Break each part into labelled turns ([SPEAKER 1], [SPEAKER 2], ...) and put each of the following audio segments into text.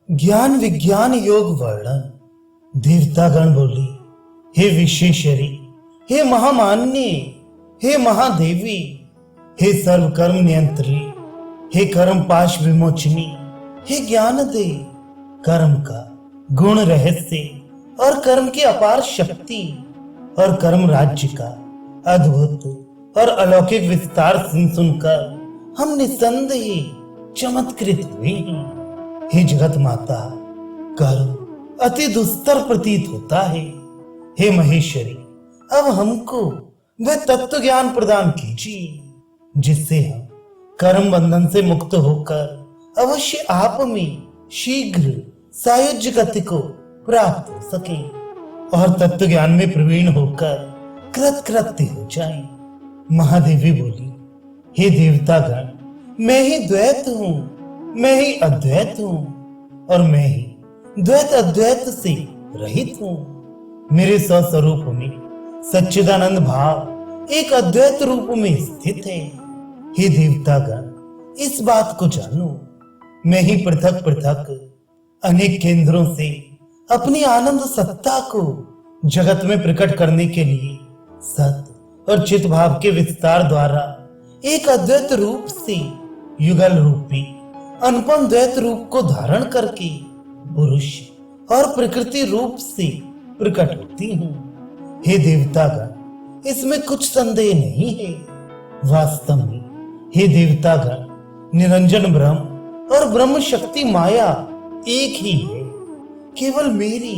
[SPEAKER 1] ज्ञान विज्ञान योग वर्णन। देवतागण बोले, हे विश्वेश्वरी, हे महामान्य, हे महादेवी, हे सर्व कर्म नियंत्री, हे कर्म पाश विमोचनी, हे ज्ञान दे। कर्म का गुण रहस्य और कर्म की अपार शक्ति और कर्म राज्य का अद्भुत और अलौकिक विस्तार सुनकर हम निसंदेह चमत्कृत हुए हैं। हे जगत माता, कर्म अति दुस्तर प्रतीत होता है। हे महेश्वरी, अब हमको वह तत्व ज्ञान प्रदान कीजिए जिससे हम कर्म बंधन से मुक्त होकर अवश्य आप में शीघ्र सायुज्य गति को प्राप्त हो सके और तत्व ज्ञान में प्रवीण होकर कृतकृत्य हो जाए। महादेवी बोली, हे देवतागण, मैं ही द्वैत हूँ, मैं ही अद्वैत हूँ और मैं ही द्वैत अद्वैत से रहित हूँ। मेरे स्वस्वरूप में सच्चिदानंद भाव एक अद्वैत रूप में स्थित है। हे देवतागण, इस बात को जानो, मैं ही पृथक पृथक अनेक केंद्रों से अपनी आनंद सत्ता को जगत में प्रकट करने के लिए सत और चित भाव के विस्तार द्वारा एक अद्वैत रूप से युगल रूपी अनुपम द्वैत रूप को धारण करके पुरुष और प्रकृति रूप से प्रकट होती हूँ। हे देवतागण, इसमें कुछ संदेह नहीं है। वास्तव में हे देवतागण, निरंजन ब्रह्म और ब्रह्म शक्ति माया एक ही है। केवल मेरी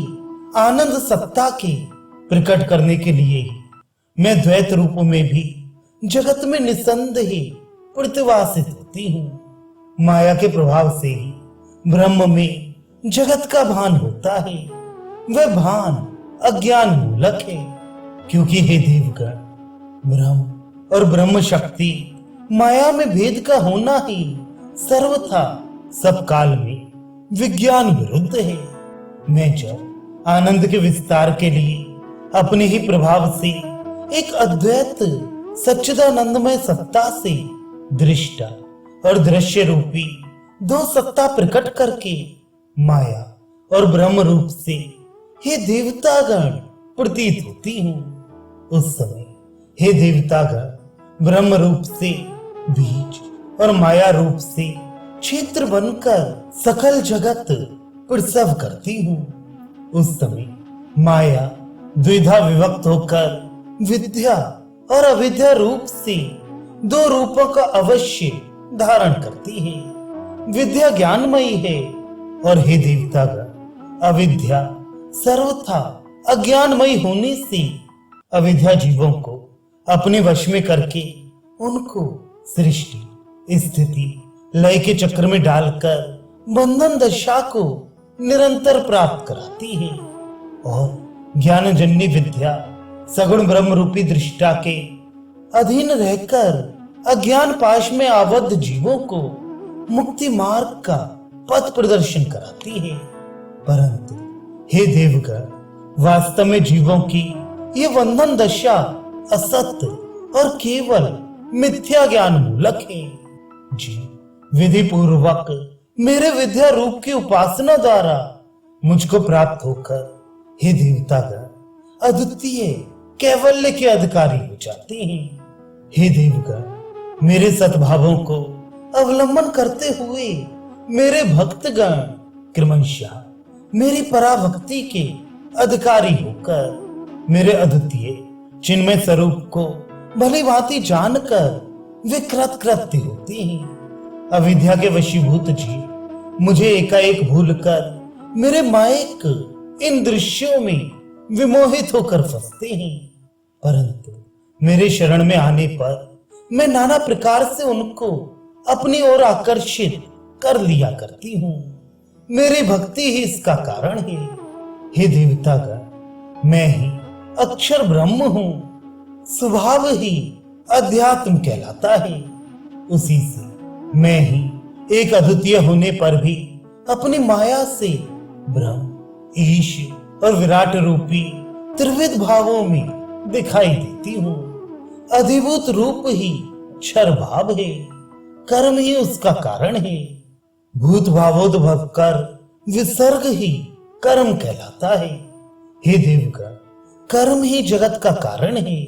[SPEAKER 1] आनंद सत्ता के प्रकट करने के लिए ही मैं द्वैत रूप में भी जगत में निसंदेह प्रतिवासित होती हूँ। माया के प्रभाव से ही ब्रह्म में जगत का भान होता है। वह भान अज्ञान मूलक है, क्योंकि हे देवगण, ब्रह्म और ब्रह्म शक्ति माया में भेद का होना ही सर्वथा सब काल में विज्ञान विरुद्ध है। मैं जब आनंद के विस्तार के लिए अपने ही प्रभाव से एक अद्वैत सच्चिदानंदमय सत्ता से दृष्टा और दृश्य रूपी दो सत्ता प्रकट करके माया और ब्रह्म रूप से हे देवतागण प्रतीत होती हूँ, उस समय हे देवतागण ब्रह्म रूप से बीज और माया रूप से क्षेत्र बनकर सकल जगत प्रसव करती हूँ। उस समय माया द्विधा विभक्त होकर विद्या और अविद्या रूप से दो रूपों का अवश्य धारण करती है। विद्या ज्ञानमयी है और हे देवतागण, अविद्या सर्वथा अज्ञानमयी होने से अविद्या जीवों को अपने वश में करके उनको सृष्टि स्थिति लय के चक्र में डालकर बंधन दशा को निरंतर प्राप्त कराती है और ज्ञानजन्य विद्या सगुण ब्रह्म रूपी दृष्टा के अधीन रहकर अज्ञान पाश में आबद्ध जीवों को मुक्ति मार्ग का पथ प्रदर्शन कराती है। परंतु हे देवगण, वास्तव में जीवों की ये बंधन दशा असत्य और केवल मिथ्या ज्ञान मूलक है। जी विधि पूर्वक मेरे विद्या रूप की उपासना द्वारा मुझको प्राप्त होकर हे देवतागण अद्वितीय कैवल्य के अधिकारी हो जाते हैं। हे देवगण, मेरे सद्भावों को अवलंबन करते हुए मेरे भक्तगण क्रमशः मेरी पराभक्ति के अधिकारी होकर मेरे अद्वितीय चिन्मय स्वरूप को भली भांति जानकर वे कृतकृत्य होते हैं। अविद्या के वशीभूत जीव मुझे एकाएक भूलकर मेरे मायक इन दृश्यों में विमोहित होकर फंसते हैं, परंतु मेरे शरण में आने पर मैं नाना प्रकार से उनको अपनी ओर आकर्षित कर लिया करती हूँ। मेरी भक्ति ही इसका कारण है। हे देवतागण, मैं ही अक्षर ब्रह्म हूँ, स्वभाव ही अध्यात्म कहलाता है। उसी से मैं ही एक अद्वितीय होने पर भी अपनी माया से ब्रह्म, ईश और विराट रूपी त्रिविध भावों में दिखाई देती हूँ। अधिभूत रूप ही क्षर भाव है, कर्म ही उसका कारण है। भूत भावोद्भव कर विसर्ग ही कर्म कहलाता है। हे देवगण, कर्म ही जगत का कारण है।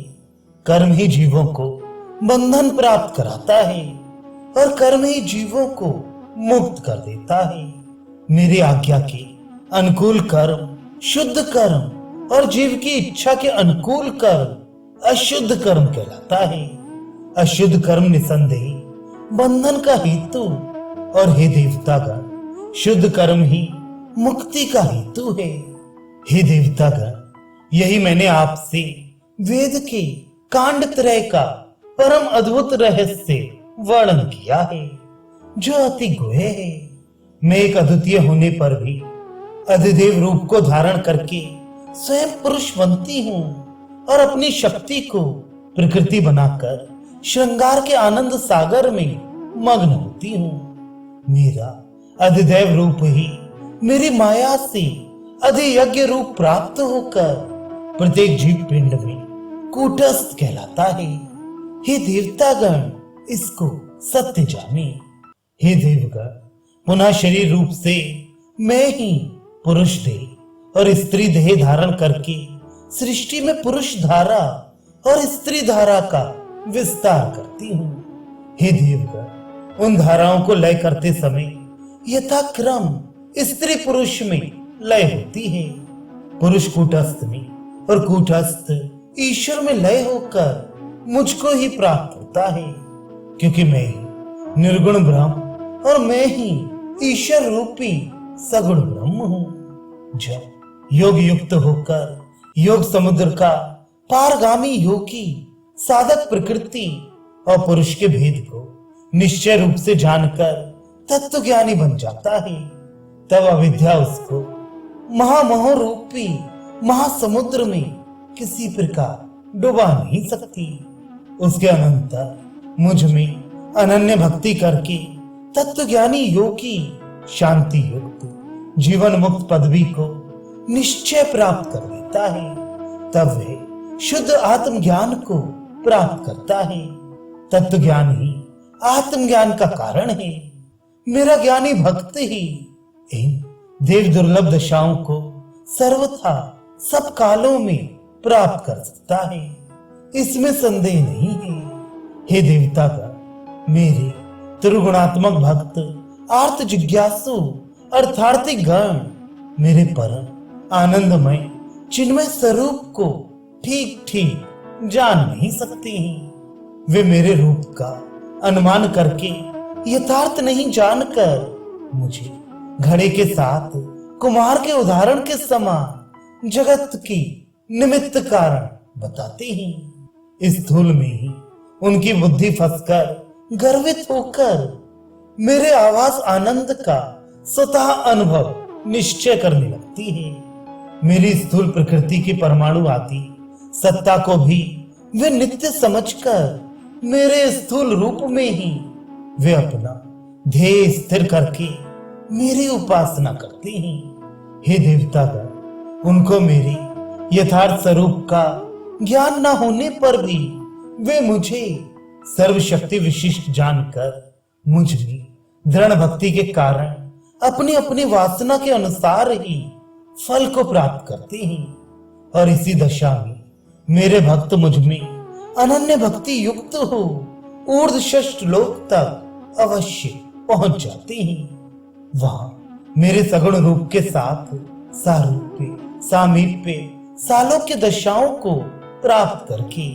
[SPEAKER 1] कर्म ही जीवों को बंधन प्राप्त कराता है और कर्म ही जीवों को मुक्त कर देता है। मेरी आज्ञा के अनुकूल कर्म शुद्ध कर्म और जीव की इच्छा के अनुकूल कर्म अशुद्ध कर्म कहलाता है। अशुद्ध कर्म निसंदेह बंधन का हेतु और हे देवतागण, शुद्ध कर्म ही मुक्ति का हेतु है। हे देवतागण, यही मैंने आपसे वेद के कांड त्रय का परम अद्भुत रहस्य वर्णन किया है, जो अति गुह्य है। मैं एक अद्वितीय होने पर भी अधिदेव रूप को धारण करके स्वयं पुरुष बनती हूँ और अपनी शक्ति को प्रकृति बनाकर श्रृंगार के आनंद सागर में मग्न होती हूँ। मेरा अधिदेव रूप ही मेरी माया से अधियज्ञ रूप प्राप्त होकर प्रत्येक जीव पिंड में कूटस्थ कहलाता है। हे देवतागण, इसको सत्य जाने। हे देवगण, पुनः शरीर रूप से मैं ही पुरुष देह और स्त्री देह धारण करके सृष्टि में पुरुष धारा और स्त्री धारा का विस्तार करती हूँ। हे देवगण, उन धाराओं को लय करते समय यथाक्रम स्त्री पुरुष में लय होती है। पुरुष कूटस्थ में और कूटस्थ ईश्वर में लय होकर मुझको ही प्राप्त होता है, क्योंकि मैं ही निर्गुण ब्रह्म और मैं ही ईश्वर रूपी सगुण ब्रह्म हूँ। जब योग युक्त होकर योग समुद्र का पारगामी योगी साधक प्रकृति और पुरुष के भेद को निश्चय रूप से जानकर तत्व ज्ञानी बन जाता है, तब अविद्या उसको महामोह रूपी महासमुद्र में किसी प्रकार डुबा नहीं सकती। उसके अनंतर मुझ में अनन्य भक्ति करके तत्व ज्ञानी योगी शांति युक्त जीवन मुक्त पदवी को निश्चय प्राप्त कर लेता है। तब वह शुद्ध आत्मज्ञान को प्राप्त करता है। तत्व ज्ञान ही आत्मज्ञान का कारण है। मेरा ज्ञानी भक्त ही इन देव दुर्लभ दशाओं को सर्वथा सब कालों में प्राप्त कर सकता है, इसमें संदेह नहीं है। हे देवतागण, मेरे त्रिगुणात्मक भक्त आर्त जिज्ञासु अर्थार्थिक गण मेरे परम आनंदमय चिन्मय स्वरूप को ठीक ठीक जान नहीं सकते हैं। वे मेरे रूप का अनुमान करके यथार्थ नहीं जानकर मुझे घड़े के साथ कुम्हार के उदाहरण के समान जगत की निमित्त कारण बताते हैं। स्थूल में ही उनकी बुद्धि फंसकर गर्वित होकर मेरे आवास आनंद का स्वतः अनुभव निश्चय करने लगती है। मेरी स्थूल प्रकृति की परमाणु आदि सत्ता को भी वे नित्य समझकर मेरे स्थूल रूप में ही वे अपना ध्येय स्थिर करके मेरी उपासना करते हैं। हे देवतागण, उनको मेरी यथार्थ स्वरूप का ज्ञान न होने पर भी वे मुझे सर्वशक्ति विशिष्ट जानकर मुझ में दृढ़ भक्ति के कारण अपनी अपनी वासना के अनुसार ही फल को प्राप्त करते हैं। और इसी दशा में मेरे भक्त मुझ में अनन्य भक्ति युक्त हो ऊर्ध्व षष्ठ लोक तक अवश्य पहुंच जाते हैं। वहां मेरे सगुण रूप के साथ सारूप्य सामीप्य सालोक्य दशाओं को प्राप्त करके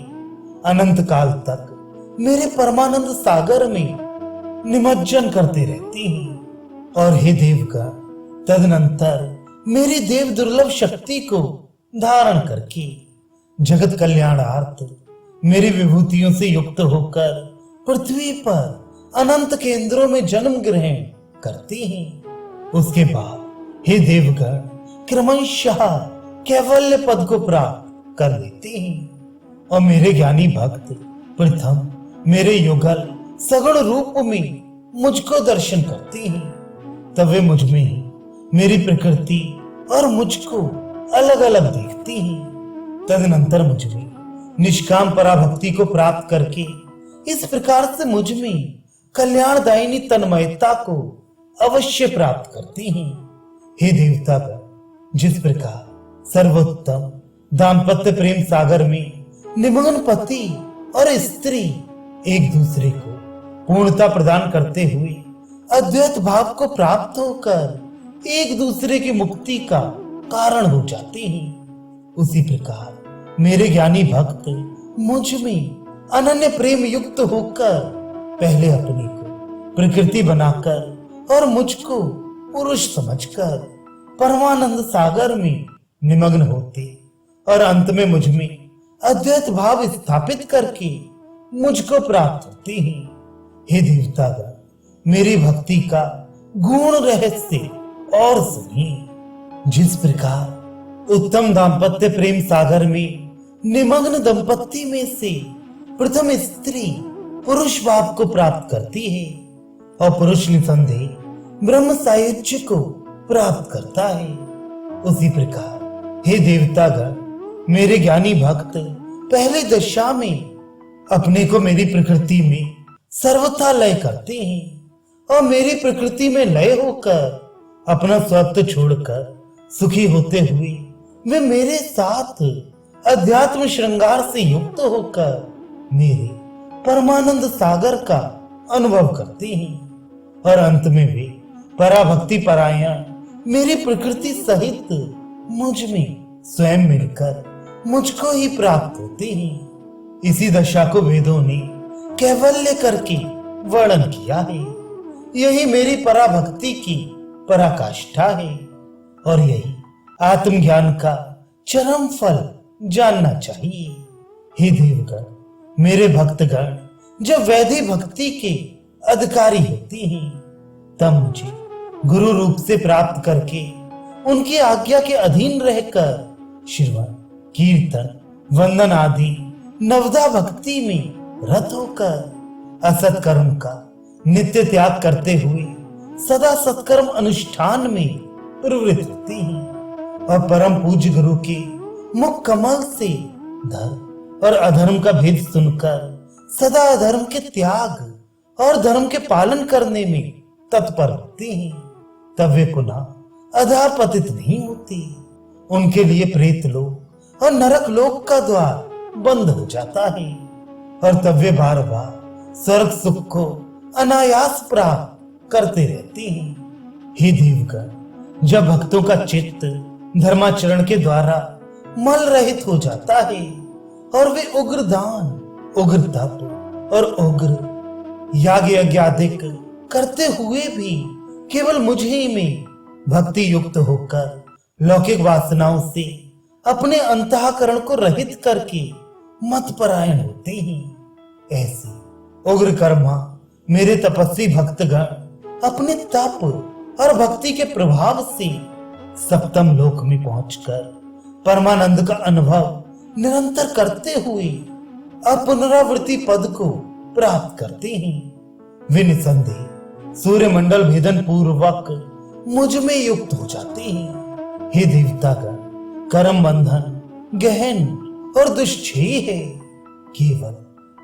[SPEAKER 1] अनंत काल तक मेरे परमानंद सागर में निमज्जन करते रहते हैं। और हे देवगण, तदनंतर मेरी देव दुर्लभ शक्ति को धारण करके जगत कल्याणार्थ मेरी विभूतियों से युक्त होकर पृथ्वी पर अनंत केंद्रों में जन्म ग्रहण करते हैं। उसके बाद हे देवगण, क्रमशः कैवल्य पद को प्राप्त कर लेते हैं। और मेरे ज्ञानी भक्त प्रथम मेरे युगल सगुण रूप में मुझको दर्शन करते हैं। तब वे मुझ में ही मेरी प्रकृति और मुझको अलग अलग देखते हैं। तदनंतर मुझ में निष्काम पराभक्ति को प्राप्त करके इस प्रकार से मुझ में कल्याणदायिनी तन्मयता को अवश्य प्राप्त करते हैं। हे देवतागण, जिस प्रकार सर्वोत्तम दाम्पत्य प्रेम सागर में निमग्न पति और स्त्री एक दूसरे को पूर्णता प्रदान करते हुए अद्वैत भाव को प्राप्त होकर एक दूसरे की मुक्ति का कारण हो जाते हैं, उसी प्रकार मेरे ज्ञानी भक्त मुझ में अनन्य प्रेम युक्त होकर पहले अपने को प्रकृति बनाकर और मुझको पुरुष समझकर परमानंद सागर में निमग्न होते और अंत में मुझ में अद्वैत भाव स्थापित करके मुझको प्राप्त होते हैं। हे देवतागण, मेरी भक्ति का गुण रहस्य और सुनिए। जिस प्रकार उत्तम दाम्पत्य प्रेम सागर में निमग्न दंपत्ति में से प्रथम स्त्री पुरुष भाव को प्राप्त करती है और पुरुष निसंदेह ब्रह्म सायुज्य को प्राप्त करता है, उसी प्रकार हे देवतागण, मेरे ज्ञानी भक्त पहले दशा में अपने को मेरी प्रकृति में सर्वथा लय करते हैं और मेरी प्रकृति में लय होकर अपना स्वत्व छोड़कर सुखी होते हुए वे मेरे साथ अध्यात्म श्रृंगार से युक्त होकर मेरे परमानंद सागर का अनुभव करते हैं और अंत में वे पराभक्ति परायण मेरी प्रकृति सहित मुझ में स्वयं मिलकर मुझको ही प्राप्त होते हैं। इसी दशा को वेदों ने कैवल्य करके वर्णन किया है। यही मेरी पराभक्ति की पराकाष्ठा है और यही आत्मज्ञान का चरम फल जानना चाहिए। हे देवगण, मेरे भक्तगण जब वैधि भक्ति के अधिकारी होते हैं तब मुझे गुरु रूप से प्राप्त करके उनकी आज्ञा के अधीन रहकर श्रवण कीर्तन वंदन आदि नवदा भक्ति में रत होकर असत कर्म का नित्य त्याग करते हुए सदा सत्कर्म अनुष्ठान में प्रवृत्त होते हैं और परम पूज्य गुरु के मुख कमल से धर्म और अधर्म का भेद सुनकर सदा अधर्म के त्याग और धर्म के पालन करने में तत्पर होते हैं, तब वे पुनः अधःपतित नहीं होते। उनके लिए प्रेत लोक और नरक लोक का द्वार बंद हो जाता है और तब वे बार बार स्वर्ग सुख को अनायास प्राप्त करते रहते हैं। हे देवगण, जब भक्तों का चित्त धर्माचरण के द्वारा मल रहित हो जाता है और वे उग्र दान, उग्र तप और उग्र याग यज्ञादिक करते हुए भी केवल मुझे ही में भक्ति युक्त होकर लौकिक वासनाओं से अपने अंतःकरण को रहित करके मतपरायण होते हैं। ऐसे उग्र कर्मा मेरे तपस्वी भक्तगण अपने तप और भक्ति के प्रभाव से सप्तम लोक में पहुंचकर परमानंद का अनुभव निरंतर करते हुए अपुनरावृत्ति पद को प्राप्त करते हैं। वे निसंदेह सूर्य मंडल भेदन पूर्वक मुझ में युक्त हो जाते हैं। हे देवतागण, कर्म बंधन गहन और दुष्छेय है। केवल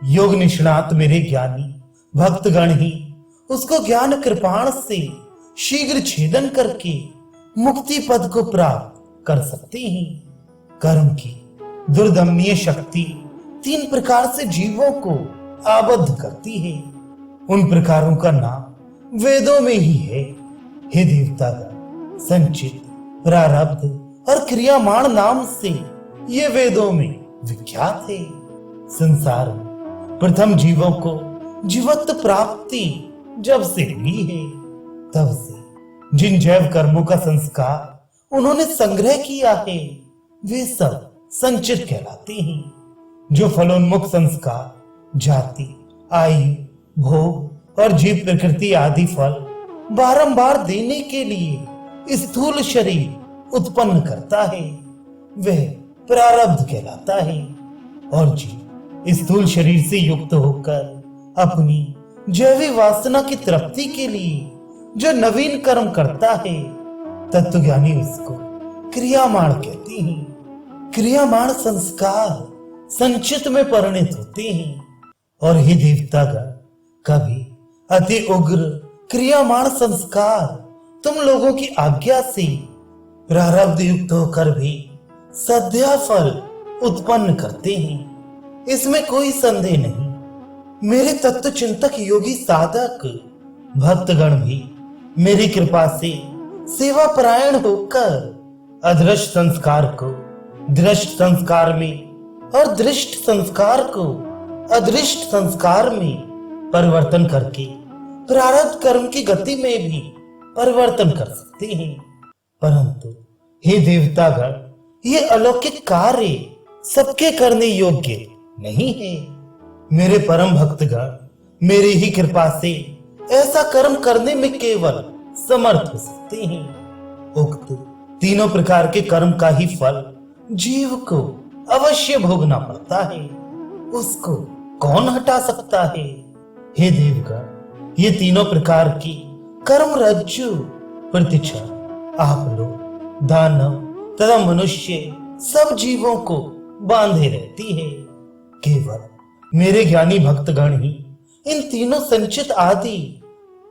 [SPEAKER 1] योग निष्णात मेरे ज्ञानी भक्तगण ही उसको ज्ञान कृपाण से शीघ्र छेदन करके मुक्ति पद को प्राप्त कर सकते हैं। कर्म की दुर्दमनीय शक्ति 3 प्रकार से जीवों को आबद्ध करती है। उन प्रकारों का नाम वेदों में ही है। हे देवतागण, संचित, प्रारब्ध और क्रियामाण नाम से ये वेदों में विख्यात है। संसार में प्रथम जीवों को जीवत्व प्राप्ति जब से हुई है तब से जिन जैव कर्मों का संस्कार उन्होंने संग्रह किया है वे सब संचित कहलाते हैं। जो फलोन्मुख संस्कार जाति, आयु, भोग और जीव प्रकृति आदि फल बारंबार देने के लिए स्थूल शरीर उत्पन्न करता है वह प्रारब्ध कहलाता है और जीव स्थूल शरीर से युक्त होकर अपनी जैवी वासना की तृप्ति के लिए जो नवीन कर्म करता है तत्वज्ञानी उसको क्रियामाण कहते हैं। क्रियामाण संस्कार संचित में परिणत होते हैं और हे देवतागण, कभी अति उग्र क्रियामाण संस्कार तुम लोगों की आज्ञा से प्रारब्ध युक्त होकर भी सद्या फल उत्पन्न करते हैं, इसमें कोई संदेह नहीं। मेरे तत्व चिंतक योगी साधक भक्तगण भी मेरी कृपा से सेवा परायण होकर अदृष्ट संस्कार को दृष्ट संस्कार में और दृष्ट संस्कार को अदृष्ट संस्कार में परिवर्तन करके प्रारब्ध कर्म की गति में भी परिवर्तन कर सकते हैं। परंतु हे देवतागण, ये अलौकिक कार्य सबके करने योग्य नहीं है। मेरे परम भक्तगण मेरी ही कृपा से ऐसा कर्म करने में केवल समर्थ हो सकते हैं। उक्त तीनों प्रकार के कर्म का ही फल जीव को अवश्य भोगना पड़ता है, उसको कौन हटा सकता है। हे देवगण, ये तीनों प्रकार की कर्म रज्जु प्रतिक्षण आप लोग दानव तथा मनुष्य सब जीवों को बांधे रहती है। केवल मेरे ज्ञानी भक्तगण ही इन तीनों संचित आदि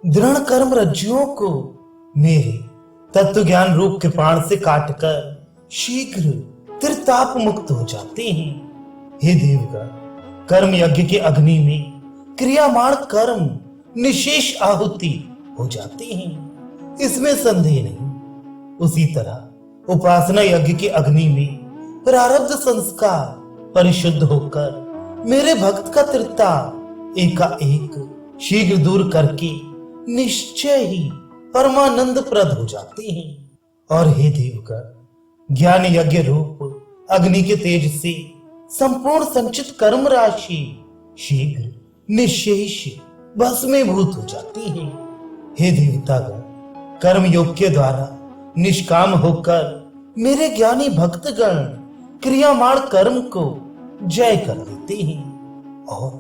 [SPEAKER 1] दृढ़ कर्म रज्जुओं को मेरे तत्व ज्ञान रूप कृपाण से काटकर शीघ्र त्रिताप मुक्त हो जाते हैं। हे देवगण, कर्म यज्ञ के अग्नि में क्रियामाण कर्म निशेष आहुति हो जाते हैं, इसमें संदेह नहीं। उसी तरह उपासना यज्ञ के अग्नि में प्रारब्ध संस्कार परिशुद्ध होकर मेरे भक्त का त्रिताप एकाएक शीघ्र दूर करके निश्चय ही परमानंद प्रद हो जाते हैं। और हे देवगण, ज्ञान यज्ञ रूप अग्नि के तेज से संपूर्ण संचित कर्म राशि शीघ्र निशेष भस्मीभूत हो जाती है। हे देवतागण, कर्म योग के द्वारा निष्काम होकर मेरे ज्ञानी भक्तगण क्रियामाण कर्म को जय कर देते हैं और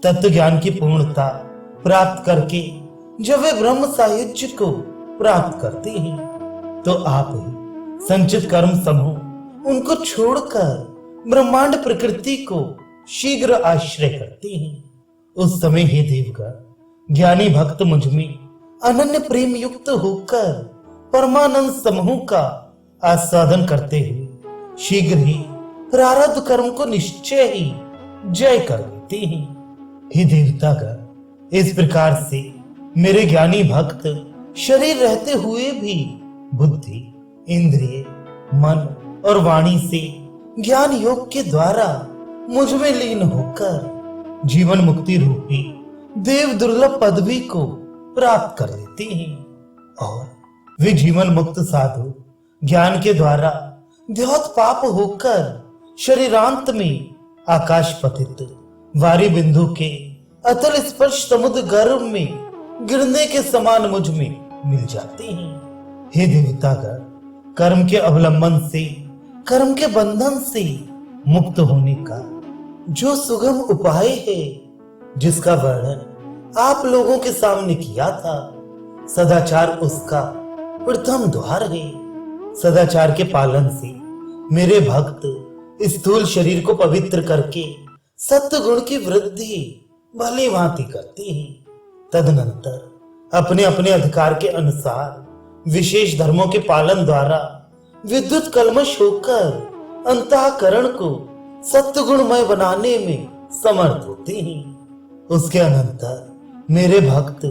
[SPEAKER 1] तत्व ज्ञान की पूर्णता प्राप्त करके जब वे ब्रह्म सायुज्य को प्राप्त करते हैं तो आप ही संचित कर्म समूह उनको छोड़कर ब्रह्मांड प्रकृति को शीघ्र आश्रय करते हैं। उस समय हे देवगण, ज्ञानी भक्त मुझ में अनन्य प्रेम युक्त होकर परमानंद समूह का आस्वादन करते हुए शीघ्र ही प्रारब्ध कर्म को निश्चय ही जय कर देते हैं। हे देवतागण, इस प्रकार से मेरे ज्ञानी भक्त शरीर रहते हुए भी बुद्धि, इंद्रिय, मन और वाणी से ज्ञान योग के द्वारा मुझ में लीन होकर जीवन मुक्ति रूपी देव दुर्लभ पदवी को प्राप्त कर लेते हैं और वे जीवन मुक्त साधु ज्ञान के द्वारा द्योत पाप होकर शरीरांत में आकाश पतित वारी बिंदु के अतल स्पर्श समुद्र गर्भ में गिरने के समान मुझ में मिल जाते हैं। हे देवतागण, कर्म के अवलंबन से कर्म के बंधन से मुक्त होने का जो सुगम उपाय है, जिसका वर्णन आप लोगों के सामने किया था, सदाचार उसका प्रथम द्वार है। सदाचार के पालन से मेरे भक्त स्थूल शरीर को पवित्र करके सत्य गुण की वृद्धि भली भांति करते हैं। तदनंतर अपने अपने अधिकार के अनुसार विशेष धर्मों के पालन द्वारा विद्युत कलमश होकर अंतःकरण को सत्य गुणमय बनाने में समर्थ होते हैं। उसके अनंतर मेरे भक्त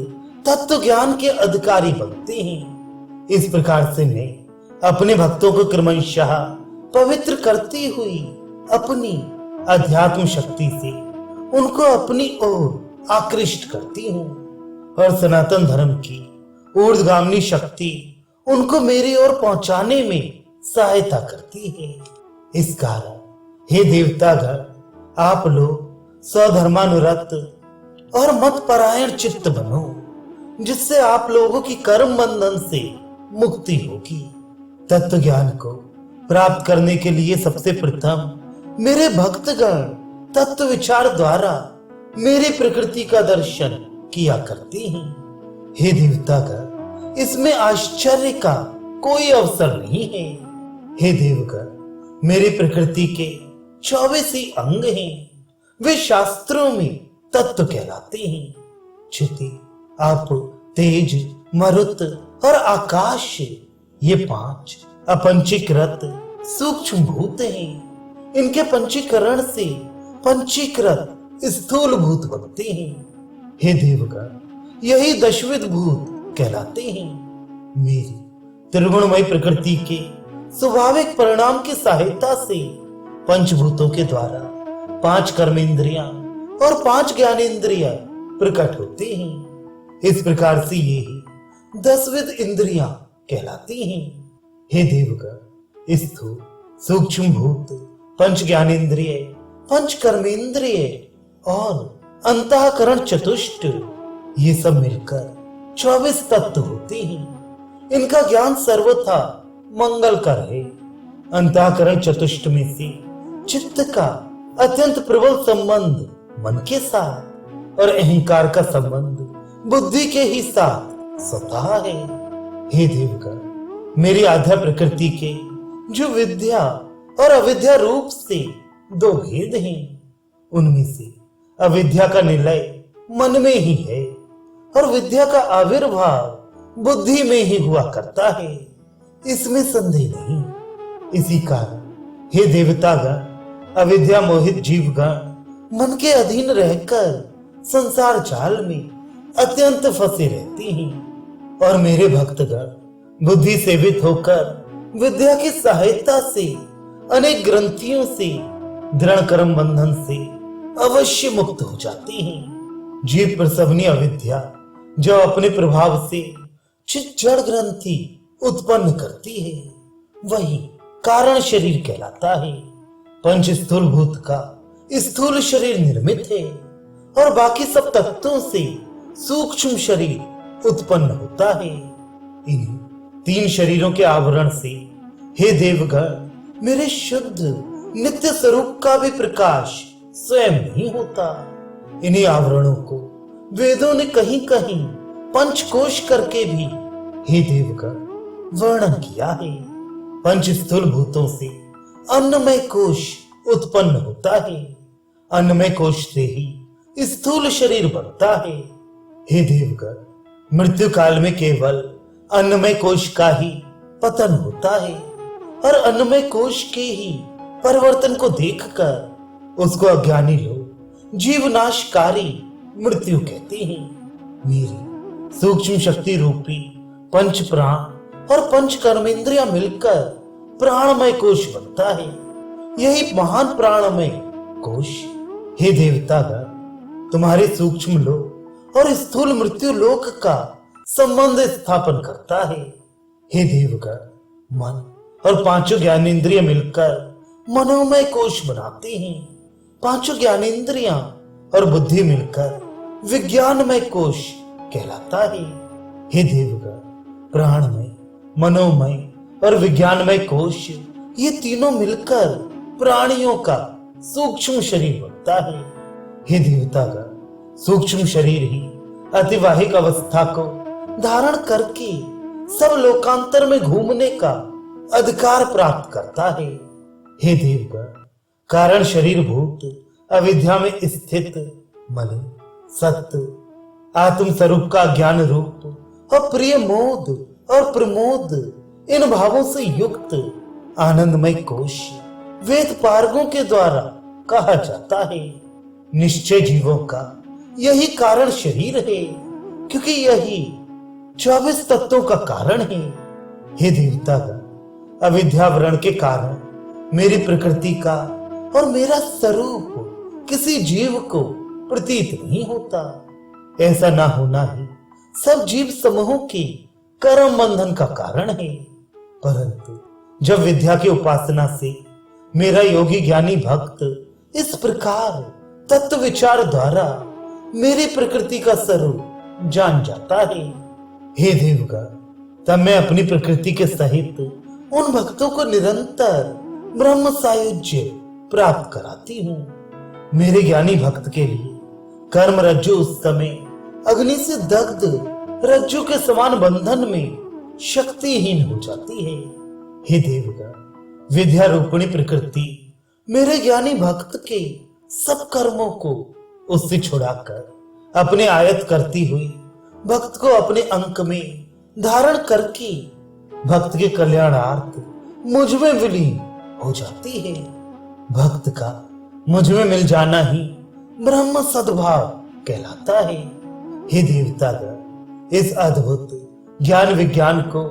[SPEAKER 1] तत्व ज्ञान के अधिकारी बनते हैं। इस प्रकार से मैं अपने भक्तों को क्रमशः पवित्र करती हुई अपनी अध्यात्म शक्ति से उनको अपनी ओर आकृष्ट करती हूँ और सनातन धर्म की ऊर्ध्वगामिनी शक्ति उनको मेरी ओर पहुंचाने में सहायता करती है। इस कारण हे देवतागण, आप लोग स्वधर्मानुरक्त और मत परायण चित्त बनो, जिससे आप लोगों की कर्म बंधन से मुक्ति होगी। तत्व ज्ञान को प्राप्त करने के लिए सबसे प्रथम मेरे भक्तगण तत्व विचार द्वारा मेरी प्रकृति का दर्शन किया करते हैं। हे देवतागण, इसमें आश्चर्य का कोई अवसर नहीं है। हे देवगण, मेरी प्रकृति के 24 ही अंग हैं, वे शास्त्रों में तत्व कहलाते हैं। क्षिति, आप, तेज, मरुत और आकाश, ये 5 अपंचीकृत सूक्ष्म भूत हैं। इनके पंचीकरण से पंचीकृत स्थूल भूत बनते हैं। हे देवगण, यही दशविध भूत कहलाते हैं। मेरी त्रिगुणमय प्रकृति के स्वाभाविक परिणाम की सहायता से पंचभूतों के द्वारा 5 कर्मेंद्रियां और 5 ज्ञानेंद्रियां प्रकट होते हैं। इस प्रकार से ये ही 10विध इंद्रियां कहलाती हैं। हे देवगण, स्थूल सूक्ष्म भूत, 5 ज्ञानेंद्रिय, 5 कर्मेंद्रिय और अंतःकरण चतुष्ट, ये सब मिलकर 24 तत्व होते हैं। इनका ज्ञान सर्वथा मंगलकर है। अंतःकरण चतुष्ट में से चित्त का अत्यंत प्रबल संबंध मन के साथ और अहंकार का संबंध बुद्धि के ही साथ स्वतः है। हे देवगण, मेरी आध्या प्रकृति के जो विद्या और अविद्या रूप से 2 भेद हैं, उनमें से अविद्या का निलय मन में ही है और विद्या का आविर्भाव बुद्धि में ही हुआ करता है, इसमें संदेह नहीं। इसी कारण हे देवतागण, अविद्या मोहित जीवगण मन के अधीन रहकर संसार जाल में अत्यंत फंसे रहते हैं और मेरे भक्तगण बुद्धि सेवित होकर विद्या की सहायता से अनेक ग्रंथियों से दृढ़ कर्म बंधन से अवश्य मुक्त हो जाते हैं। जीव प्रसवनी अविद्या जो अपने प्रभाव से चित जड़ ग्रंथि उत्पन्न करती है, वही कारण शरीर कहलाता है। पंच स्थूल भूत का स्थूल शरीर निर्मित है और बाकी सब तत्वों से सूक्ष्म शरीर उत्पन्न होता है। इन 3 शरीरों के आवरण से हे देवगण, मेरे शुद्ध नित्य स्वरूप का भी प्रकाश स्वयं नहीं होता। इन्हीं आवरणों को वेदों ने कहीं कहीं पंचकोश करके भी हे देवगण वर्णन किया है। पंच स्थूल भूतों से अन्नमय कोश उत्पन्न होता है। अन्नमय कोश से ही स्थूल शरीर बनता है। हे देवगण, मृत्यु काल में केवल अन्नमय कोश का ही पतन होता है और अन्नमय कोश के ही परिवर्तन को देखकर उसको अज्ञानी लोग जीवनाशकारी मृत्यु कहते हैं। मेरी सूक्ष्म शक्ति रूपी पंच प्राण और पंच कर्मेंद्रियां मिलकर प्राणमय कोश बनता है। यही महान प्राणमय कोश हे देवतागण, तुम्हारे सूक्ष्म लोक और स्थूल मृत्यु लोक का संबंध स्थापन करता है। हे देवगण, मन और 5 ज्ञानेंद्रिय मिलकर मनोमय कोश बनाते हैं। 5 ज्ञानेंद्रियां और बुद्धि मिलकर विज्ञानमय कोश कहलाता है। हे देवगण, प्राणमय, मनोमय और विज्ञानमय कोश, ये तीनों मिलकर प्राणियों का सूक्ष्म शरीर बनता है। हे देवतागण, सूक्ष्म शरीर ही अतिवाहिक अवस्था को धारण करके सब लोकांतर में घूमने का अधिकार प्राप्त करता है। हे देवगण, कारण शरीर भूत अविद्या में स्थित मन, सत्य, आत्म स्वरूप का ज्ञान रूप और प्रिय मोद और प्रमोद, इन भावों से युक्त आनंदमय कोश वेद पारगों के द्वारा कहा जाता है। निश्चय जीवों का यही कारण शरीर है, क्योंकि यही 24 तत्वों का कारण है। हे देवतागण, अविद्यावरण के कारण मेरी प्रकृति का और मेरा स्वरूप किसी जीव को प्रतीत नहीं होता। ऐसा ना होना ही सब जीव समूहों के कर्म बंधन का कारण है। परंतु जब विद्या की उपासना से मेरा योगी ज्ञानी भक्त इस प्रकार तत्व विचार द्वारा मेरी प्रकृति का स्वरूप जान जाता है, हे देवगण, तब मैं अपनी प्रकृति के सहित उन भक्तों को निरंतर ब्रह्म सायुज्य प्राप्त कराती हूँ। मेरे ज्ञानी भक्त के लिए कर्म रज्जु उस समय अग्नि से दग्ध रज्जु के समान बंधन में शक्तिहीन हो जाती है। हे देवगण, विद्या रूपिणी प्रकृति मेरे ज्ञानी भक्त के सब कर्मों को उससे छुड़ाकर अपने आयत करती हुई भक्त को अपने अंक में धारण करके भक्त के कल्याणार्थ मुझ में विलीन हो जाती है। भक्त का मुझ में मिल जाना ही ब्रह्म सद्भाव कहलाता है। हे देवतागण, इस अद्भुत ज्ञान विज्ञान को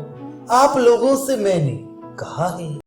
[SPEAKER 1] आप लोगों से मैंने कहा है।